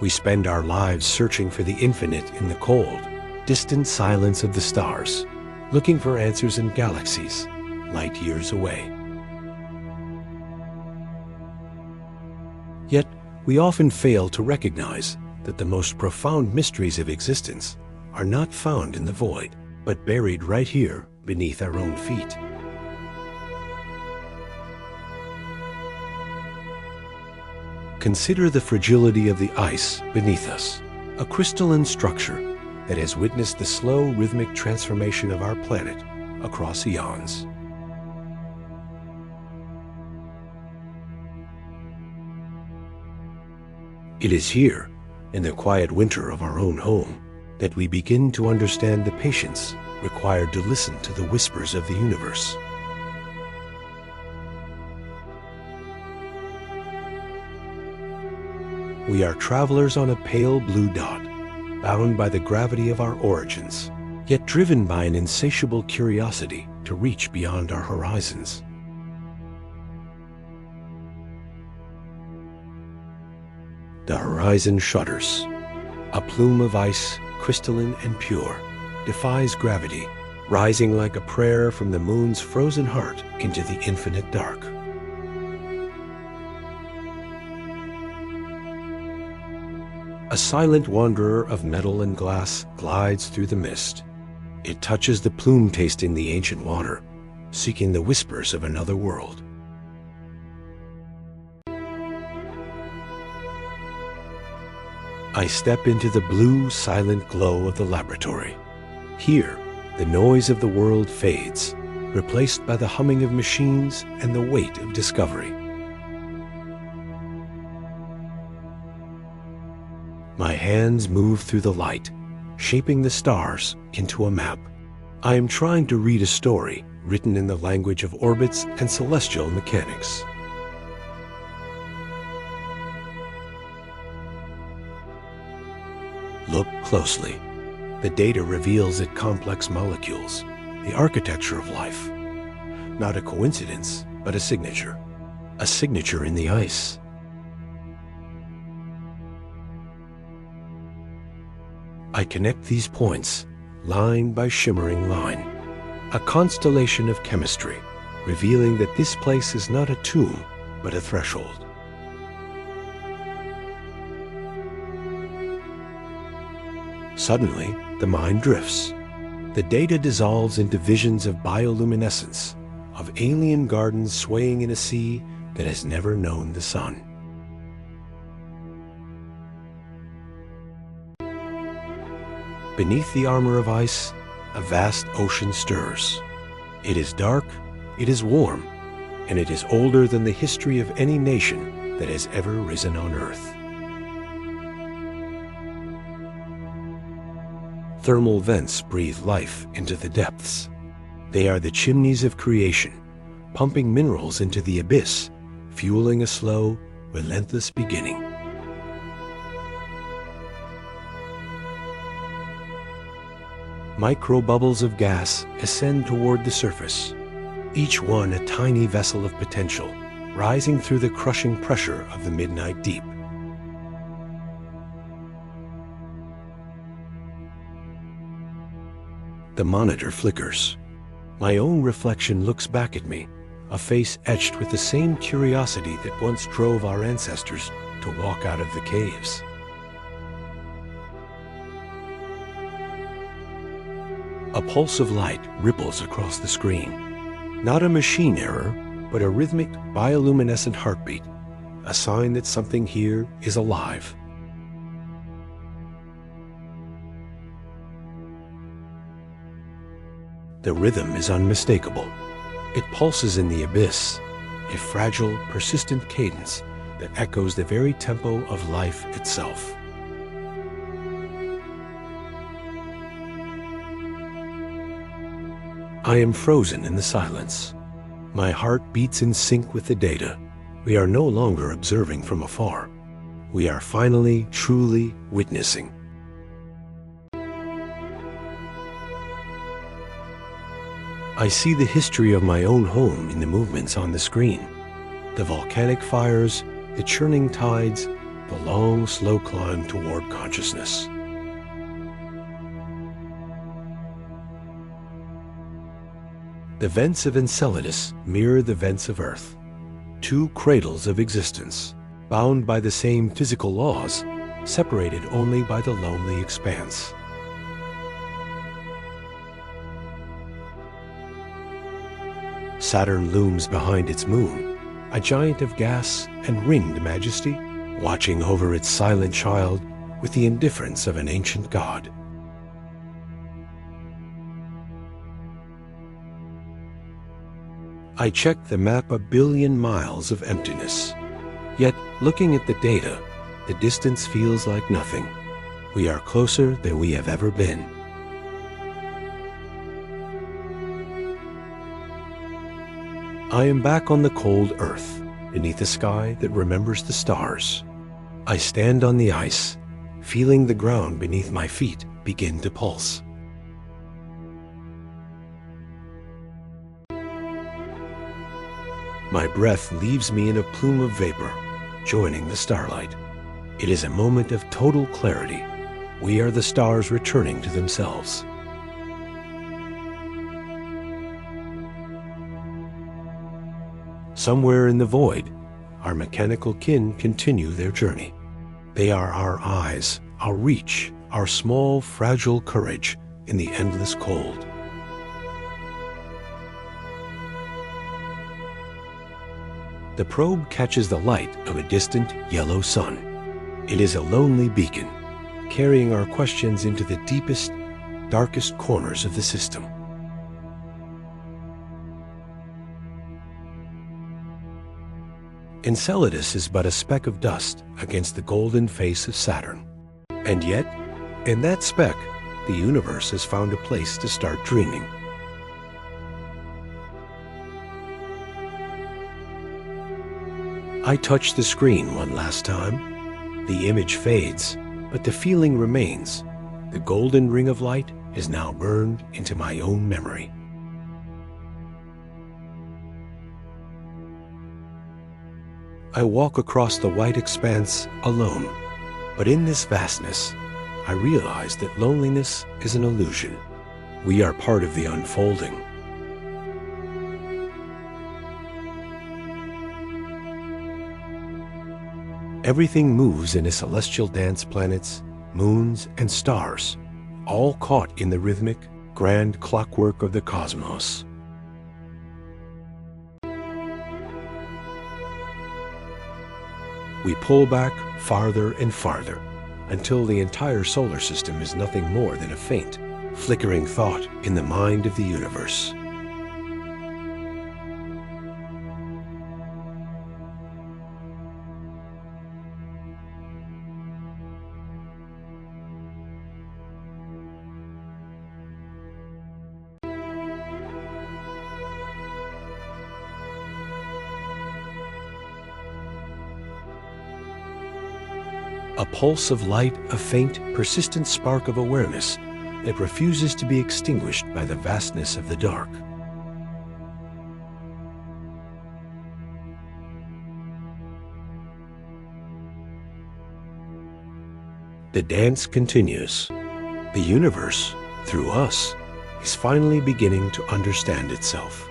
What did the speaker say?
We spend our lives searching for the infinite in the cold, distant silence of the stars, looking for answers in galaxies light years away. Yet, we often fail to recognize that the most profound mysteries of existence are not found in the void, but buried right here beneath our own feet. Consider the fragility of the ice beneath us, a crystalline structure that has witnessed the slow rhythmic transformation of our planet across eons. It is here, in the quiet winter of our own home, that we begin to understand the patience required to listen to the whispers of the universe. We are travelers on a pale blue dot, bound by the gravity of our origins, yet driven by an insatiable curiosity to reach beyond our horizons. The horizon shudders. A plume of ice, crystalline and pure, defies gravity, rising like a prayer from the moon's frozen heart into the infinite dark. A silent wanderer of metal and glass glides through the mist. It touches the plume tasting the ancient water, seeking the whispers of another world. I step into the blue, silent glow of the laboratory. Here, the noise of the world fades, replaced by the humming of machines and the weight of discovery. My hands move through the light, shaping the stars into a map. I am trying to read a story written in the language of orbits and celestial mechanics. Look closely. The data reveals it complex molecules, the architecture of life. Not a coincidence, but a signature. A signature in the ice. I connect these points, line by shimmering line. A constellation of chemistry, revealing that this place is not a tomb, but a threshold. Suddenly, the mind drifts. The data dissolves into visions of bioluminescence, of alien gardens swaying in a sea that has never known the sun. Beneath the armor of ice, a vast ocean stirs. It is dark, it is warm, and it is older than the history of any nation that has ever risen on Earth. Thermal vents breathe life into the depths. They are the chimneys of creation, pumping minerals into the abyss, fueling a slow, relentless beginning. Microbubbles of gas ascend toward the surface, each one a tiny vessel of potential, rising through the crushing pressure of the midnight deep. The monitor flickers. My own reflection looks back at me, a face etched with the same curiosity that once drove our ancestors to walk out of the caves. A pulse of light ripples across the screen. Not a machine error, but a rhythmic, bioluminescent heartbeat, a sign that something here is alive. The rhythm is unmistakable. It pulses in the abyss, a fragile, persistent cadence that echoes the very tempo of life itself. I am frozen in the silence. My heart beats in sync with the data. We are no longer observing from afar. We are finally, truly witnessing. I see the history of my own home in the movements on the screen. The volcanic fires, the churning tides, the long, slow climb toward consciousness. The vents of Enceladus mirror the vents of Earth, two cradles of existence, bound by the same physical laws, separated only by the lonely expanse. Saturn looms behind its moon, a giant of gas and ringed majesty, watching over its silent child with the indifference of an ancient god. I check the map 1 billion miles of emptiness. Yet, looking at the data, the distance feels like nothing. We are closer than we have ever been. I am back on the cold Earth, beneath a sky that remembers the stars. I stand on the ice, feeling the ground beneath my feet begin to pulse. My breath leaves me in a plume of vapor, joining the starlight. It is a moment of total clarity. We are the stars returning to themselves. Somewhere in the void, our mechanical kin continue their journey. They are our eyes, our reach, our small, fragile courage in the endless cold. The probe catches the light of a distant yellow sun. It is a lonely beacon, carrying our questions into the deepest, darkest corners of the system. Enceladus is but a speck of dust against the golden face of Saturn. And yet, in that speck, the universe has found a place to start dreaming. I touch the screen one last time. The image fades, but the feeling remains. The golden ring of light is now burned into my own memory. I walk across the white expanse alone, but in this vastness, I realize that loneliness is an illusion. We are part of the unfolding. Everything moves in a celestial dance: planets, moons, and stars, all caught in the rhythmic, grand clockwork of the cosmos. We pull back farther and farther until the entire solar system is nothing more than a faint, flickering thought in the mind of the universe. A pulse of light, a faint, persistent spark of awareness that refuses to be extinguished by the vastness of the dark. The dance continues. The universe, through us, is finally beginning to understand itself.